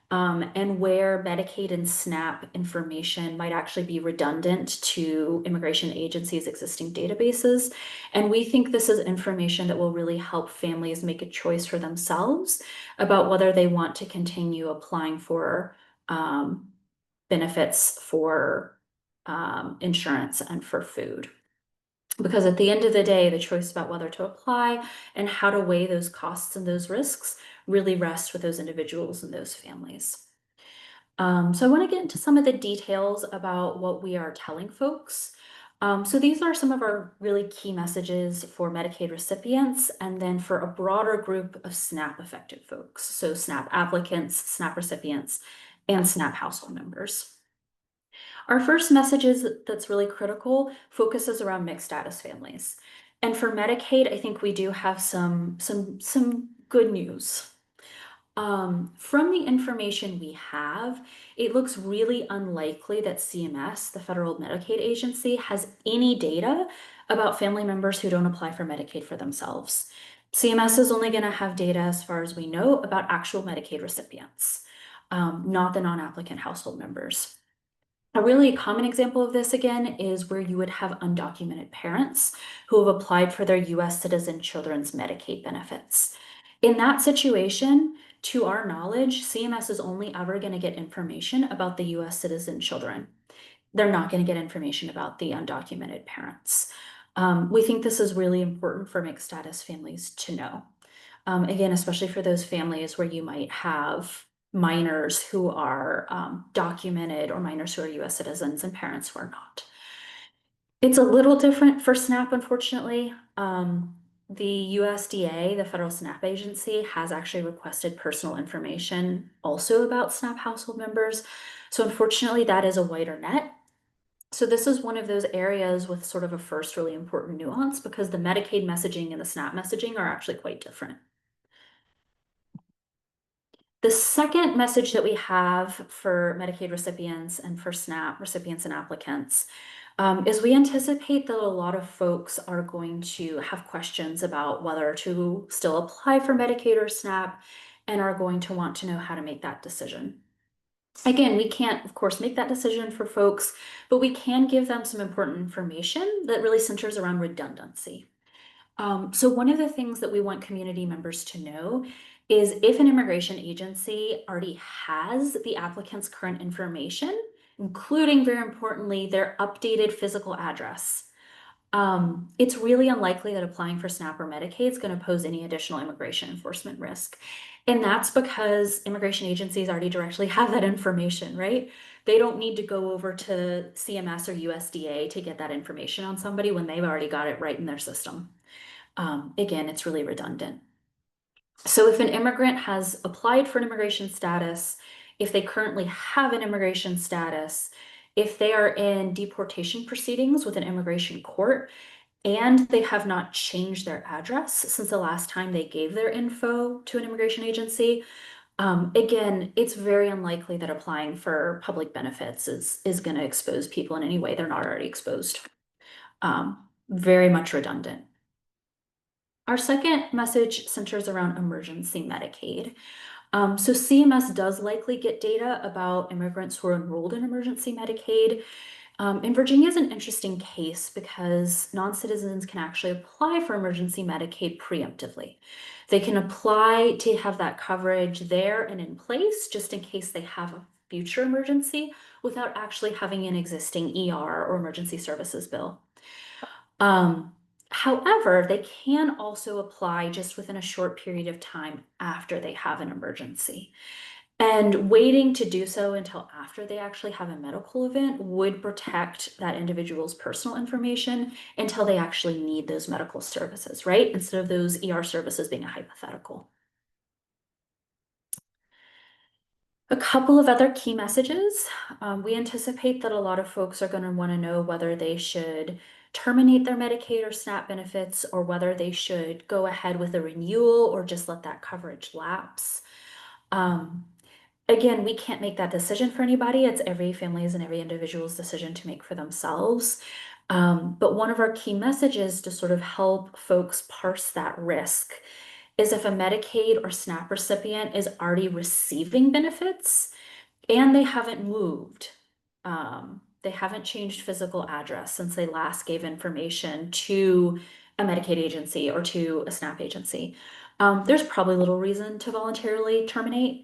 and where Medicaid and SNAP information might actually be redundant to immigration agencies' existing databases. And we think this is information that will really help families make a choice for themselves about whether they want to continue applying for benefits for insurance and for food. Because at the end of the day, the choice about whether to apply and how to weigh those costs and those risks really rest with those individuals and those families. So I want to get into some of the details about what we are telling folks. So these are some of our really key messages for Medicaid recipients, and then for a broader group of SNAP affected folks. So SNAP applicants, SNAP recipients, and SNAP household members. Our first message that's really critical focuses around mixed status families. And for Medicaid, I think we do have some good news. From the information we have, it looks really unlikely that CMS, the federal Medicaid agency, has any data about family members who don't apply for Medicaid for themselves. CMS is only going to have data, as far as we know, about actual Medicaid recipients, not the non-applicant household members. A really common example of this, again, is where you would have undocumented parents who have applied for their US citizen children's Medicaid benefits. In that situation, to our knowledge, CMS is only ever going to get information about the US citizen children. They're not going to get information about the undocumented parents. We think this is really important for mixed status families to know. Again, especially for those families where you might have minors who are documented, or minors who are US citizens and parents who are not. It's a little different for SNAP, unfortunately. The USDA, the federal SNAP agency, has actually requested personal information also about SNAP household members. So unfortunately, that is a wider net. So this is one of those areas with sort of a first really important nuance, because the Medicaid messaging and the SNAP messaging are actually quite different. The second message that we have for Medicaid recipients and for SNAP recipients and applicants is we anticipate that a lot of folks are going to have questions about whether to still apply for Medicaid or SNAP, and are going to want to know how to make that decision. Again, we can't, of course, make that decision for folks, but we can give them some important information that really centers around redundancy. So one of the things that we want community members to know is if an immigration agency already has the applicant's current information, including, very importantly, their updated physical address, it's really unlikely that applying for SNAP or Medicaid is going to pose any additional immigration enforcement risk. And that's because immigration agencies already directly have that information, right? They don't need to go over to CMS or USDA to get that information on somebody when they've already got it right in their system. Again, it's really redundant. So if an immigrant has applied for an immigration status, if they currently have an immigration status, if they are in deportation proceedings with an immigration court, and they have not changed their address since the last time they gave their info to an immigration agency, again, it's very unlikely that applying for public benefits is going to expose people in any way they're not already exposed. Very much redundant. Our second message centers around emergency Medicaid. So CMS does likely get data about immigrants who are enrolled in emergency Medicaid. And Virginia is an interesting case because non-citizens can actually apply for emergency Medicaid preemptively. They can apply to have that coverage there and in place just in case they have a future emergency without actually having an existing ER or emergency services bill. However, they can also apply just within a short period of time after they have an emergency. And waiting to do so until after they actually have a medical event would protect that individual's personal information until they actually need those medical services, right? Instead of those ER services being a hypothetical. A couple of other key messages. We anticipate that a lot of folks are going to want to know whether they should terminate their Medicaid or SNAP benefits, or whether they should go ahead with a renewal or just let that coverage lapse. Again, we can't make that decision for anybody. It's every family's and every individual's decision to make for themselves. But one of our key messages to sort of help folks parse that risk is if a Medicaid or SNAP recipient is already receiving benefits and they haven't moved, they haven't changed physical address since they last gave information to a Medicaid agency or to a SNAP agency, there's probably little reason to voluntarily terminate,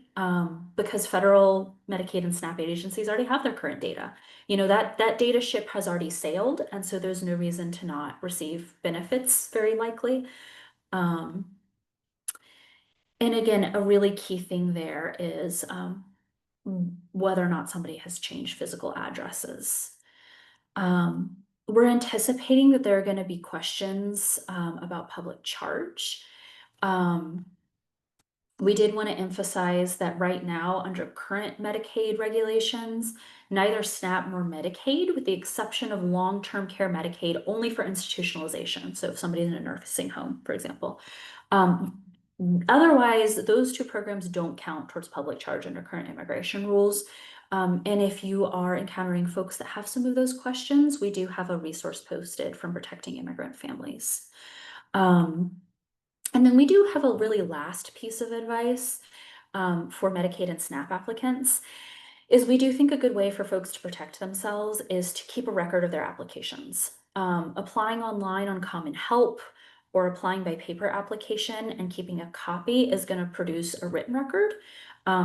because federal Medicaid and SNAP agencies already have their current data. You know, that data ship has already sailed, and so there's no reason to not receive benefits, very likely. And again, a really key thing there is whether or not somebody has changed physical addresses. We're anticipating that there are going to be questions about public charge. We did want to emphasize that right now, under current Medicaid regulations, neither SNAP nor Medicaid, with the exception of long-term care Medicaid, only for institutionalization. So if somebody's in a nursing home, for example. Otherwise, those two programs don't count towards public charge under current immigration rules. And if you are encountering folks that have some of those questions, we do have a resource posted from Protecting Immigrant Families. And then we do have a really last piece of advice for Medicaid and SNAP applicants is we do think a good way for folks to protect themselves is to keep a record of their applications. Applying online on Common Help or applying by paper application and keeping a copy is going to produce a written record.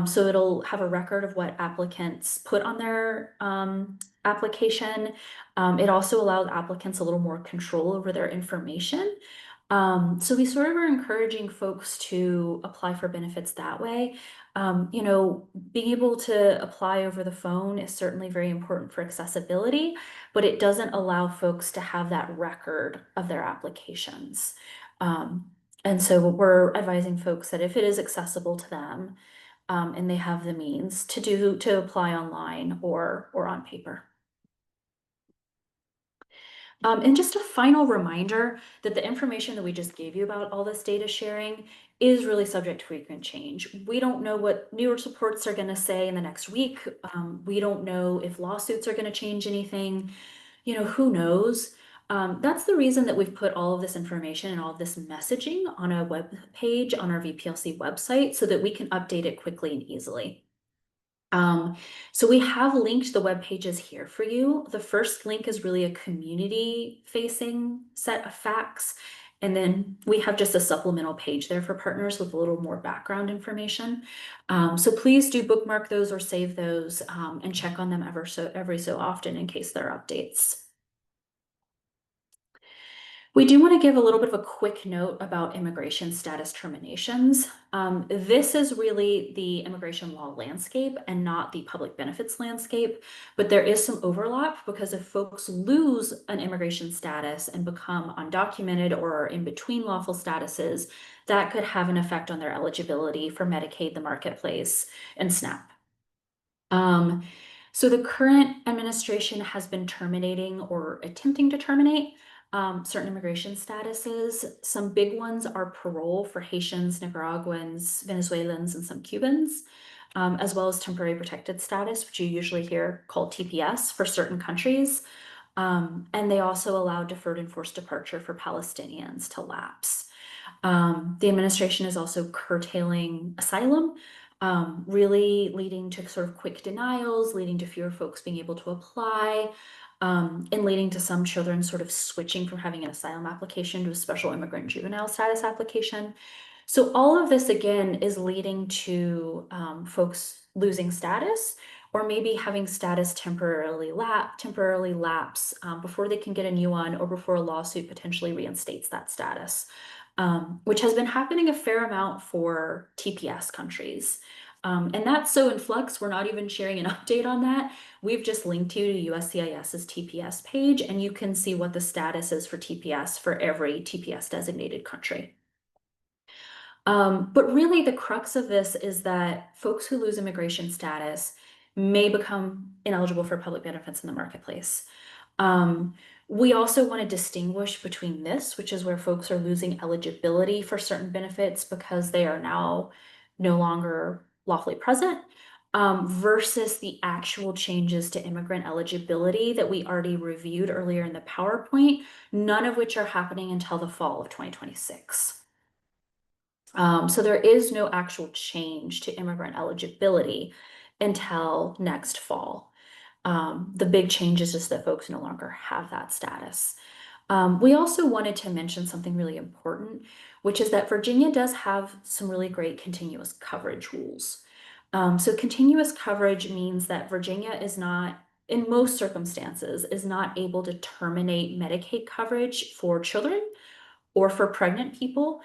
So it'll have a record of what applicants put on their application. It also allows applicants a little more control over their information. So we sort of are encouraging folks to apply for benefits that way. You know, being able to apply over the phone is certainly very important for accessibility, but it doesn't allow folks to have that record of their applications. And so we're advising folks that if it is accessible to them, and they have the means to apply online or on paper. And just a final reminder that the information that we just gave you about all this data sharing is really subject to frequent change. We don't know what news reports are going to say in the next week. We don't know if lawsuits are going to change anything. You know, who knows? That's the reason that we've put all of this information and all of this messaging on a web page on our VPLC website so that we can update it quickly and easily. So we have linked the web pages here for you. The first link is really a community facing set of facts. And then we have just a supplemental page there for partners with a little more background information. So please do bookmark those or save those and check on them every so often in case there are updates. We do want to give a little bit of a quick note about immigration status terminations. This is really the immigration law landscape and not the public benefits landscape, but there is some overlap because if folks lose an immigration status and become undocumented or are in between lawful statuses, that could have an effect on their eligibility for Medicaid, the marketplace, and SNAP. So the current administration has been terminating or attempting to terminate certain immigration statuses. Some big ones are parole for Haitians, Nicaraguans, Venezuelans, and some Cubans, as well as temporary protected status, which you usually hear called TPS for certain countries. And they also allow deferred enforced departure for Palestinians to lapse. The administration is also curtailing asylum, really leading to sort of quick denials, leading to fewer folks being able to apply, and leading to some children sort of switching from having an asylum application to a special immigrant juvenile status application. So all of this, again, is leading to folks losing status or maybe having status temporarily lapse before they can get a new one or before a lawsuit potentially reinstates that status, which has been happening a fair amount for TPS countries. And that's so in flux, we're not even sharing an update on that. We've just linked you to USCIS's TPS page, and you can see what the status is for TPS for every TPS designated country. But really the crux of this is that folks who lose immigration status may become ineligible for public benefits in the marketplace. We also want to distinguish between this, which is where folks are losing eligibility for certain benefits because they are now no longer lawfully present, versus the actual changes to immigrant eligibility that we already reviewed earlier in the PowerPoint, none of which are happening until the fall of 2026. So there is no actual change to immigrant eligibility until next fall. The big change is just that folks no longer have that status. We also wanted to mention something really important, which is that Virginia does have some really great continuous coverage rules. So continuous coverage means that Virginia is not, in most circumstances, is not able to terminate Medicaid coverage for children or for pregnant people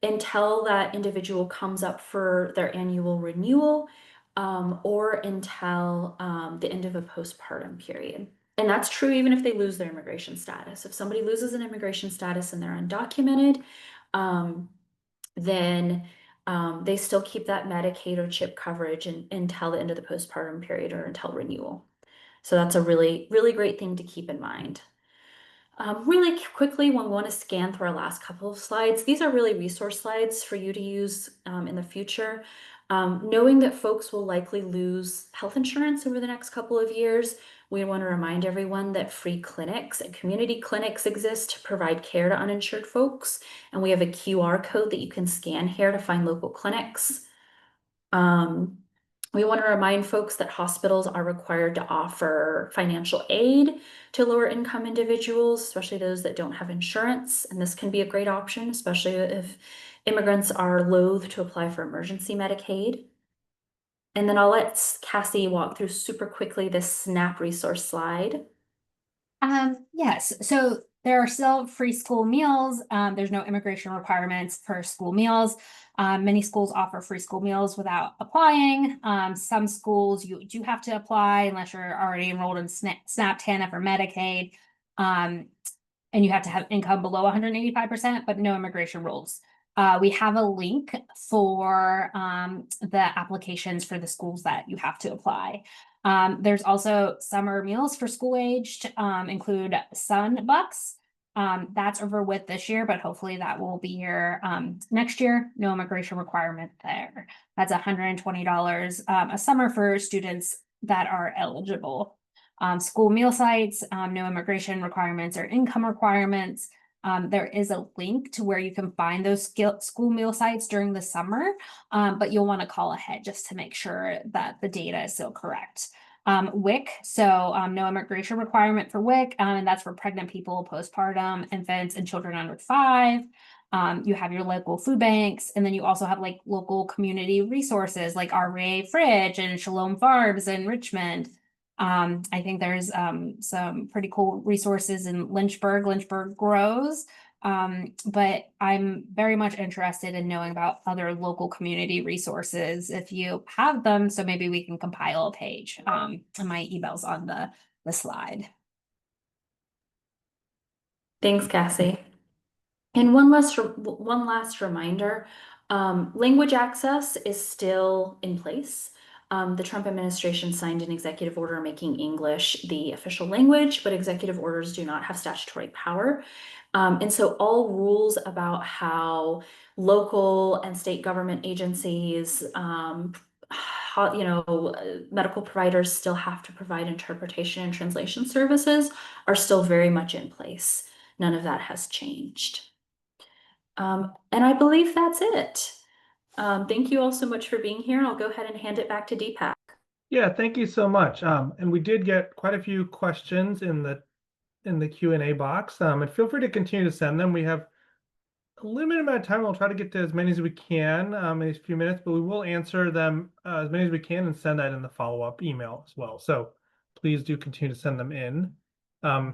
until that individual comes up for their annual renewal, or until the end of a postpartum period. And that's true even if they lose their immigration status. If somebody loses an immigration status and they're undocumented, then they still keep that Medicaid or CHIP coverage until the end of the postpartum period or until renewal. So that's a really, really great thing to keep in mind. Really quickly, we want to scan through our last couple of slides. These are really resource slides for you to use in the future. Knowing that folks will likely lose health insurance over the next couple of years, we want to remind everyone that free clinics and community clinics exist to provide care to uninsured folks. And we have a QR code that you can scan here to find local clinics. We want to remind folks that hospitals are required to offer financial aid to lower income individuals, especially those that don't have insurance. And this can be a great option, especially if immigrants are loath to apply for emergency Medicaid. And then I'll let Cassie walk through super quickly this SNAP resource slide. Yes, so there are still free school meals. There's no immigration requirements for school meals. Many schools offer free school meals without applying. Some schools you do have to apply unless you're already enrolled in SNAP, TANF, or Medicaid. And you have to have income below 185%, but no immigration rules. We have a link for the applications for the schools that you have to apply. There's also summer meals for school-aged, include Sun Bucks. That's over with this year, but hopefully that will be here next year. No immigration requirement there. That's $120 a summer for students that are eligible. School meal sites, no immigration requirements or income requirements. There is a link to where you can find those school meal sites during the summer, but you'll want to call ahead just to make sure that the data is still correct. WIC, so no immigration requirement for WIC, and that's for pregnant people, postpartum, infants, and children under 5. You have your local food banks, and then you also have like local community resources like RA Fridge and Shalom Farms in Richmond. I think there's some pretty cool resources in Lynchburg. Lynchburg grows. But I'm very much interested in knowing about other local community resources if you have them. So maybe we can compile a page. And my email's on the slide. Thanks, Cassie. And one last reminder, language access is still in place. The Trump administration signed an executive order making English the official language, but executive orders do not have statutory power. And so all rules about how local and state government agencies, medical providers still have to provide interpretation and translation services are still very much in place. None of that has changed. And I believe that's it. Thank you all so much for being here. I'll go ahead and hand it back to Deepak. Yeah, thank you so much. And we did get quite a few questions in the Q&A box. And feel free to continue to send them. We have a limited amount of time. We'll try to get to as many as we can in a few minutes, but we will answer them as many as we can and send that in the follow-up email as well. So please do continue to send them in. I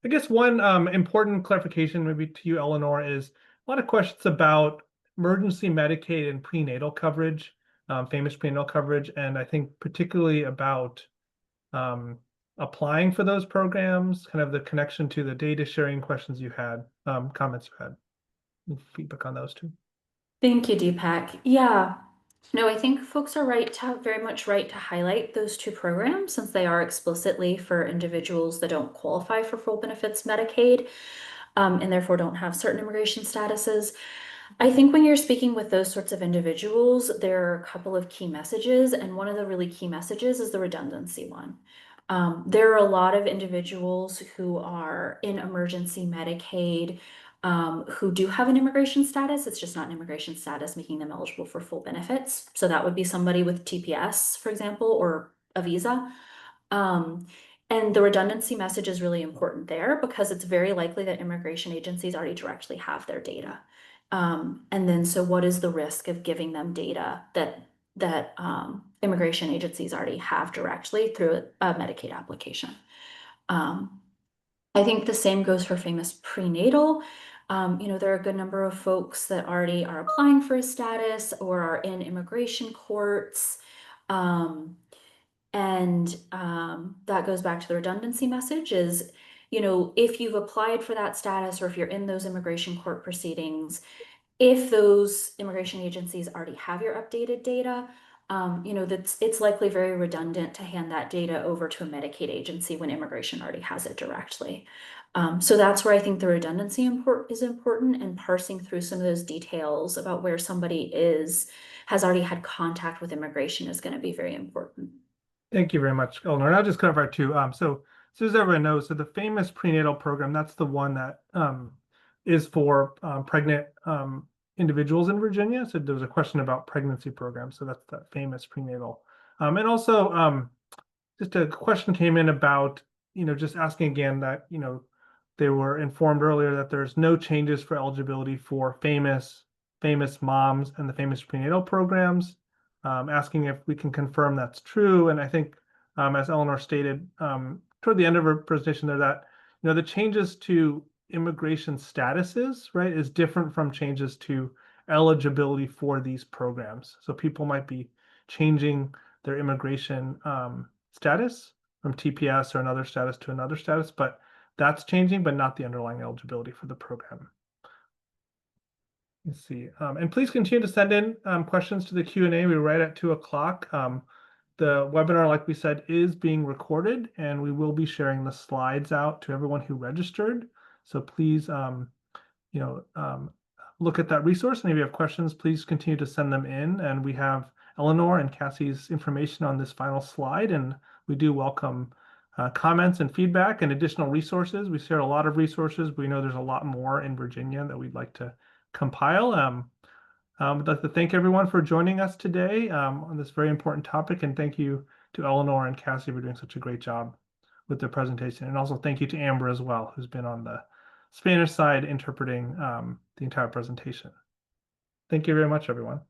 guess one important clarification maybe to you, Eleanor, is a lot of questions about emergency Medicaid and prenatal coverage, famous prenatal coverage, and I think particularly about applying for those programs, kind of the connection to the data sharing questions you had, comments you had, feedback on those too. Thank you, Deepak. Yeah, no, I think folks are very much right to highlight those two programs since they are explicitly for individuals that don't qualify for full benefits Medicaid and therefore don't have certain immigration statuses. I think when you're speaking with those sorts of individuals, there are a couple of key messages, and one of the really key messages is the redundancy one. There are a lot of individuals who are in emergency Medicaid who do have an immigration status. It's just not an immigration status making them eligible for full benefits. So that would be somebody with TPS, for example, or a visa. And the redundancy message is really important there because it's very likely that immigration agencies already directly have their data. And then so what is the risk of giving them data that immigration agencies already have directly through a Medicaid application? I think the same goes for famous prenatal. There are a good number of folks that already are applying for a status or are in immigration courts. That goes back to the redundancy message is, if you've applied for that status or if you're in those immigration court proceedings, if those immigration agencies already have your updated data, it's likely very redundant to hand that data over to a Medicaid agency when immigration already has it directly. So that's where I think the redundancy is important, and parsing through some of those details about where somebody has already had contact with immigration is going to be very important. Thank you very much, Eleanor. And I'll just clarify too. So as everyone knows, so the famous prenatal program, that's the one that is for pregnant individuals in Virginia. So there was a question about pregnancy programs. So that's that famous prenatal. And also just a question came in about, just asking again that, they were informed earlier that there's no changes for eligibility for famous moms and the famous prenatal programs. Asking if we can confirm that's true. And I think, as Eleanor stated toward the end of her presentation there, that the changes to immigration statuses, right, is different from changes to eligibility for these programs. So people might be changing their immigration status from TPS or another status to another status, but that's changing, but not the underlying eligibility for the program. Let's see. And please continue to send in questions to the Q&A. We're right at 2 o'clock. The webinar, like we said, is being recorded, and we will be sharing the slides out to everyone who registered. So please, look at that resource. And if you have questions, please continue to send them in. And we have Eleanor and Cassie's information on this final slide, and we do welcome comments and feedback and additional resources. We share a lot of resources. We know there's a lot more in Virginia that we'd like to compile. I'd like to thank everyone for joining us today on this very important topic, and thank you to Eleanor and Cassie for doing such a great job with the presentation. And also thank you to Amber as well, who's been on the Spanish side interpreting the entire presentation. Thank you very much, everyone.